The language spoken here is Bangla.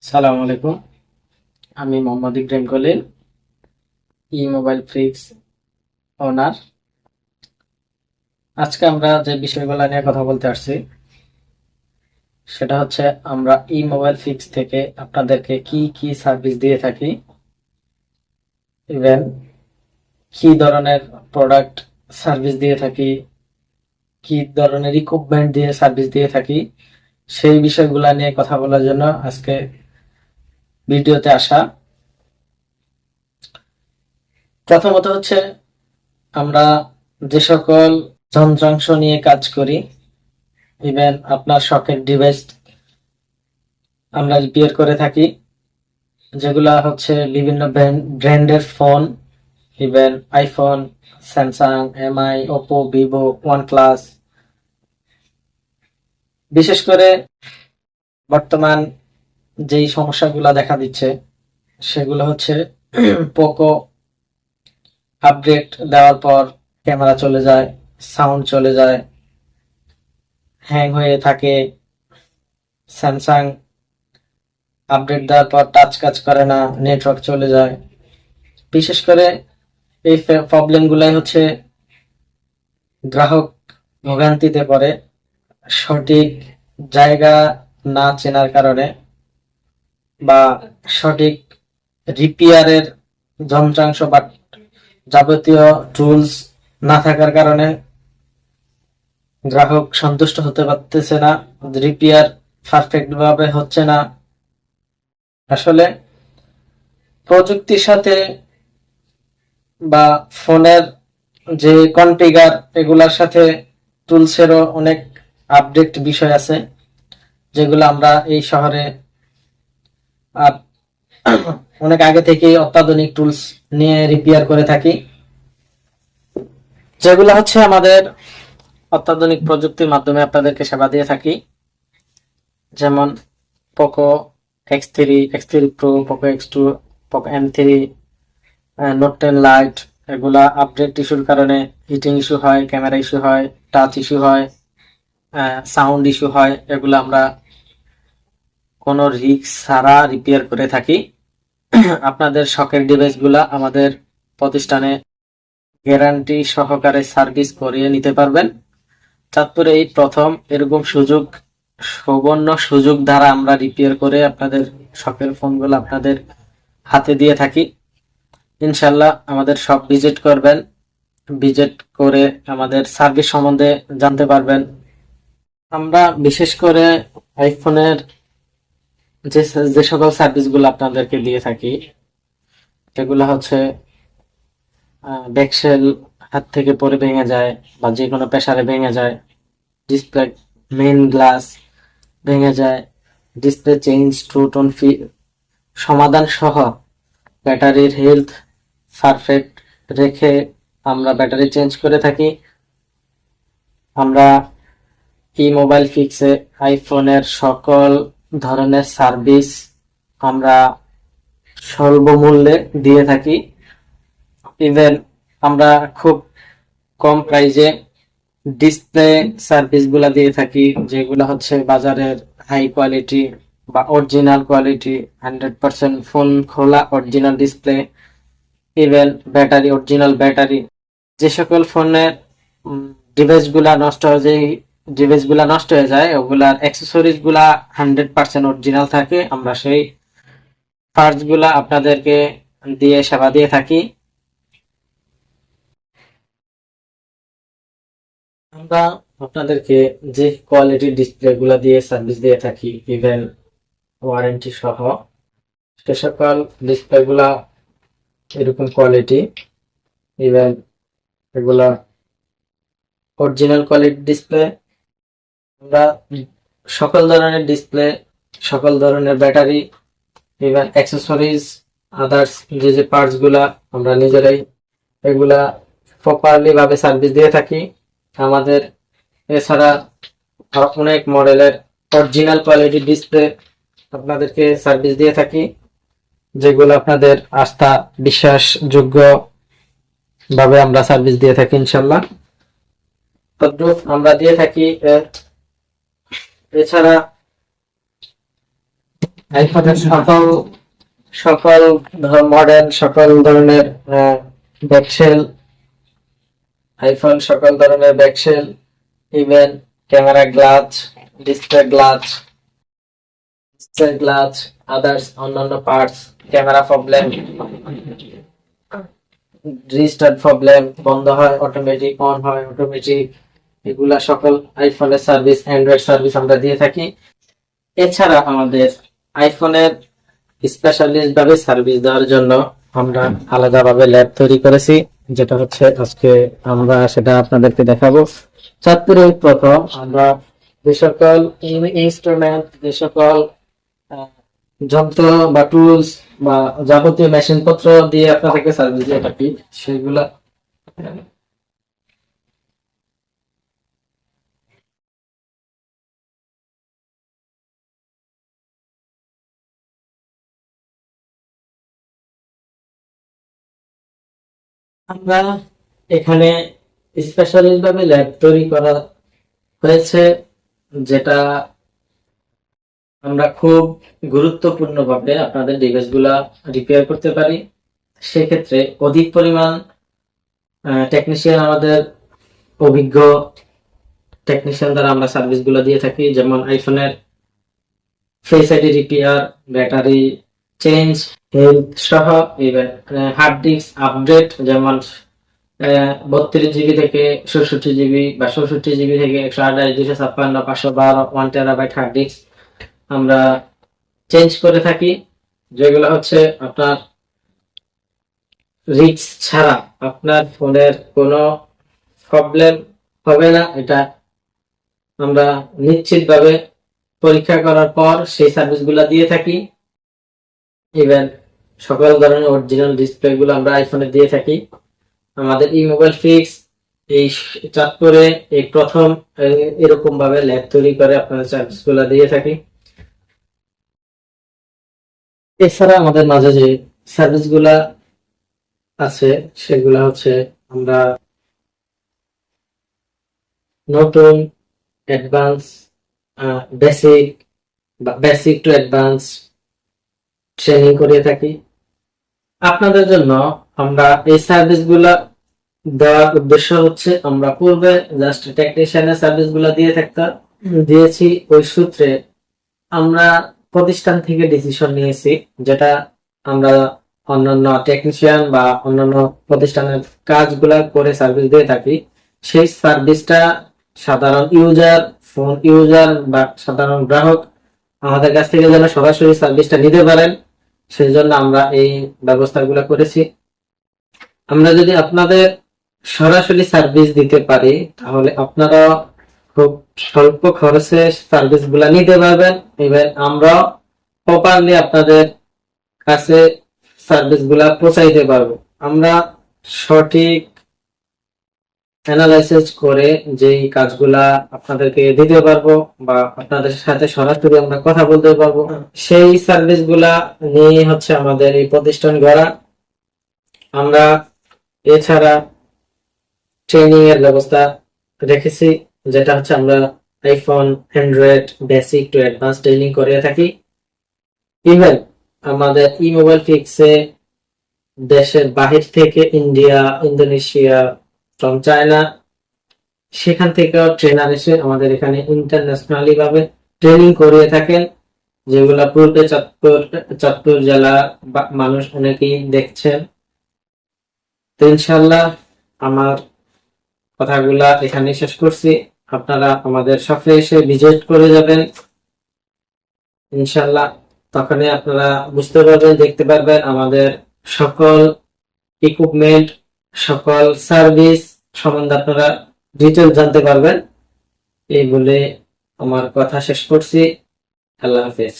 সালামু আলাইকুম। আমি মোহাম্মদ ইব্রাহিম কলিল, মোবাইল ফ্রিক্স ওনার। আজকে আমরা যে বিষয়গুলো নিয়ে কথা বলতে আসছি সেটা হচ্ছে আমরা মোবাইল ফিক্স থেকে আপনাদেরকে কি কি সার্ভিস দিয়ে থাকি, ইভেন কি ধরনের প্রোডাক্ট সার্ভিস দিয়ে থাকি, কি ধরনের ইকুইপমেন্ট দিয়ে সার্ভিস দিয়ে থাকি, সেই বিষয়গুলো নিয়ে কথা বলার জন্য আজকে ভিডিওতে আসা। প্রথমত হচ্ছে আমরা যে সকল যন্ত্রাংশ নিয়ে কাজ করি, ইভেন আপনার শখের ডিভাইস আমরা রিপেয়ার করে থাকি, যেগুলা হচ্ছে বিভিন্ন ব্র্যান্ডের phone, even iPhone, Samsung, MI, Oppo, Vivo, OnePlus. বিশেষ করে বর্তমান যেই সমস্যাগুলা দেখা দিচ্ছে সেগুলো হচ্ছে পোকো আপডেট দেওয়ার পর ক্যামেরা চলে যায়, সাউন্ড চলে যায়, হ্যাং হয়ে থাকে। স্যামসাং আপডেট দেওয়ার পর টাচ কাজ করে না, নেটওয়ার্ক চলে যায়। বিশেষ করে এই প্রবলেমগুলাই হচ্ছে গ্রাহক ভোগান্তিতে পড়ে সঠিক জায়গা না চেনার কারণে, বা সঠিক রিপেয়ারের যন্ত্রাংশ বা যাবতীয় টুলস না থাকার কারণে গ্রাহক সন্তুষ্ট হতে পারতেছে না, রিপেয়ার পারফেক্ট ভাবে হচ্ছে না। আসলে প্রযুক্তির সাথে বা ফোনের যে কনফিগার এগুলার সাথে টুলসেরও অনেক আপডেট বিষয় আছে, যেগুলো আমরা এই শহরে অনেক আগে থেকেই অত্যাধুনিক টুলস নিয়ে রিপেয়ার করে থাকি, যেগুলো হচ্ছে আমাদের অত্যাধুনিক প্রযুক্তির মাধ্যমে আপনাদেরকে সেবা দিয়ে থাকি। যেমন Poco X3, X3 pro, Poco X2, Poco M3, note 10 light. এগুলা আপডেট ইস্যুর কারণে হিটিং ইস্যু হয়, ক্যামেরা ইস্যু হয়, টাচ ইস্যু হয়, সাউন্ড ইস্যু হয়। এগুলো আমরা কোনো রিস্ক ছাড়া রিপেয়ার করে থাকি। আপনাদের শখের ডিভাইসগুলা আমাদের প্রতিষ্ঠানে গ্যারান্টি সহকারে সার্ভিস করিয়ে নিতে পারবেন। চাঁদপুরে এই প্রথম এরকম সুবর্ণ সুযোগ দ্বারা আমরা রিপেয়ার করে আপনাদের শখের ফোনগুলো আপনাদের হাতে দিয়ে থাকি। ইনশাল্লাহ আমাদের সব ভিজিট করবেন, ভিজিট করে আমাদের সার্ভিস সম্বন্ধে জানতে পারবেন। আমরা বিশেষ করে আইফোনের যে যে সকল সার্ভিসগুলো আপনাদেরকে দিয়ে থাকি সেগুলো হচ্ছে ব্যাকসেল হাত থেকে পড়ে ভেঙে যায় বা যে কোনো প্রেসারে ভেঙে যায়, ডিসপ্লে মেইন গ্লাস ভেঙে যায়, ডিসপ্লে চেঞ্জ ট্রু টোন সমাধান সহ ব্যাটারির হেলথ পারফেক্ট রেখে আমরা ব্যাটারি চেঞ্জ করে থাকি। আমরা মোবাইল ফিক্সে আইফোনের সকল ধরনের সার্ভিস আমরা স্বল্প মূল্যে দিয়ে থাকি। ইভেন আমরা খুব কম প্রাইজে ডিসপ্লে সার্ভিস গুলা দিয়ে থাকি, যেগুলো হচ্ছে বাজারের হাই কোয়ালিটি বা অরিজিনাল কোয়ালিটি, 100% ফোন খোলা original display, even battery original battery. যে সকল ফোনের ডিভাইস গুলা নষ্ট হয়ে যায় ওগুলার অ্যাক্সেসরিজ গুলা 100% অরিজিনাল থাকে, আমরা সেই পার্টস গুলা আপনাদেরকে দিয়ে সেবা দিয়ে থাকি। আমরা আপনাদেরকে যে কোয়ালিটির ডিসপ্লে গুলা দিয়ে সার্ভিস দিয়ে থাকি, ইভেন ওয়ারেন্টি সহ, সে সকল ডিসপ্লে গুলা এরকম কোয়ালিটি, ইভেন এগুলা অরিজিনাল কোয়ালিটি ডিসপ্লে। আমরা সকল ধরনের ডিসপ্লে, সকল ধরনের ব্যাটারি, ইভেন অ্যাক্সেসরিজ, আদার্স যে যে পার্টস গুলা আমরা নিজেরাই এগুলা প্রপারলি ভাবে সার্ভিস দিয়ে থাকি। আমাদের এছাড়া অনেক মডেলের অরিজিনাল কোয়ালিটি ডিসপ্লে আপনাদেরকে সার্ভিস দিয়ে থাকি, যেগুলো আপনাদের আস্থা বিশ্বাসযোগ্য ভাবে আমরা সার্ভিস দিয়ে থাকি ইনশাল্লাহ। তদ্রুপ আমরা দিয়ে থাকি। এছাড়া আইফোনের সকল সকল মডেল, সকল ধরনের ব্যাকশেল, আইফোন সকল ধরনের back shell, even camera glass, display glass, others অন্যান্য parts, camera problem, restart problem, বন্ধ হয় অটোমেটিক, অন হয় অটোমেটিক, এগুলা সকল আইফোনের সার্ভিস, অ্যান্ড্রয়েড সার্ভিস আমরা দিয়ে থাকি। এছাড়া আমাদের আইফোনের স্পেশালিস্ট ভাবে সার্ভিস দেওয়ার জন্য আমরা আলাদাভাবে ল্যাব তৈরি করেছি, যেটা হচ্ছে আজকে আমরা সেটা আপনাদেরকে দেখাবো। চাঁদপুরে প্রথম আমরা যে সকল ইনস্ট্রুমেন্ট, যে সকল যন্ত্র বা টুলস বা যাবতীয় মেশিন পত্র দিয়ে আপনাদেরকে সার্ভিস দিয়ে থাকি, সেগুলা আমরা এখানে স্পেশালিস্ট ভাবে ল্যাব তৈরি করা হয়েছে, যেটা আমরা খুব গুরুত্বপূর্ণ ভাবে আপনাদের ডিভাইস গুলা রিপেয়ার করতে পারি। সেক্ষেত্রে অধিক পরিমাণ টেকনিশিয়ান, আমাদের অভিজ্ঞ টেকনিশিয়ান দ্বারা আমরা সার্ভিস গুলো দিয়ে থাকি। যেমন আইফোনের face ID repair, battery change, health সহ, ইভেন হার্ড ডিস্ক আপডেট, যেমন 32 জিবি থেকে 64 জিবি বা 64 জিবি থেকে 128, 256, 512, 1 টেরাবাইট হার্ড ডিস্ক আমরা চেঞ্জ করে থাকি, যেগুলো হচ্ছে আপনার রিস্ক ছাড়া আপনার ফোনের কোনো প্রবলেম হবে না। এটা আমরা নিশ্চিতভাবে পরীক্ষা করার পর সেই সার্ভিসগুলো দিয়ে থাকি। ইভেন সকল ধরনের অরিজিনাল ডিসপ্লে গুলো আমরা আইফোনে দিয়ে থাকি। আমাদের ই মোবাইল ফিক্স এই চাঁদপুরে এই প্রথম এরকম ভাবে ল্যাব তৈরি করে আপনাদের সার্ভিস গুলো দিয়ে থাকি। এছাড়া আমাদের মাঝে যে সার্ভিস গুলা আছে সেগুলা হচ্ছে আমরা নতুন, advance, basic to advance training করিয়ে থাকি। আপনাদের জন্য আমরা এই সার্ভিস গুলা দেওয়ার উদ্দেশ্য হচ্ছে, আমরা পূর্বে জাস্ট টেকনিশিয়ানের সার্ভিস গুলা দিয়েছি, ওই সূত্রে আমরা প্রতিষ্ঠান থেকে ডিসিশন নিয়েছি, যেটা আমরা অন্যান্য টেকনিশিয়ান বা অন্যান্য প্রতিষ্ঠানের কাজগুলা করে সার্ভিস দিয়ে থাকি, সেই সার্ভিসটা সাধারণ ইউজার, ফোন ইউজার বা সাধারণ গ্রাহক আমাদের কাছ থেকে যেন সরাসরি সার্ভিসটা নিতে পারেন, সেই জন্য আমরা এই ব্যবস্থাগুলো করেছি। আমরা যদি আপনাদের সরাসরি সার্ভিস দিতে পারি, তাহলে আপনারা খুব স্বল্প খরচে সার্ভিস গুলা নিতে পারবেন। ইভেন আমরা প্রপারলি আপনাদের কাছে সার্ভিস গুলা পৌঁছাইতে পারবো। আমরা সঠিক অ্যানালাইসিস করে যেই কাজগুলা আপনাদেরকে দিতে পারবো বা আপনাদের সাথে সরাসরি আমরা কথা বলতে পারবো, সেই সার্ভিস গুলা নিয়ে হচ্ছে আমাদের এই প্রতিষ্ঠান গড়া। আমরা এছাড়া ট্রেনিং এর ব্যবস্থা রেখেছি, যেটা হচ্ছে আমরা iPhone, Android basic to advance training করে থাকি। ইভেন আমাদের ই মোবাইল ফিক্সে দেশের বাহির থেকে, ইন্ডিয়া, ইন্দোনেশিয়া, ফ্রম চায়না, সেখান থেকেও ট্রেনার এসে আমাদের এখানে ইন্টারন্যাশনালি ভাবে ট্রেনিং করিয়ে থাকেন, যেগুলা পূর্বে চাঁদপুর জেলা মানুষ অনেকেই দেখছেন। তো ইনশাল্লাহ আমার কথাগুলা এখানে শেষ করছি। আপনারা আমাদের শপে এসে ভিজিট করে যাবেন ইনশাল্লাহ, তখনই আপনারা বুঝতে পারবেন, দেখতে পারবেন আমাদের সকল ইকুইপমেন্ট, সকল সার্ভিস সম্বন্ধে আপনারা ডিটেইলস জানতে পারবেন। এই বলে আমার কথা শেষ করছি। আল্লাহ হাফেজ।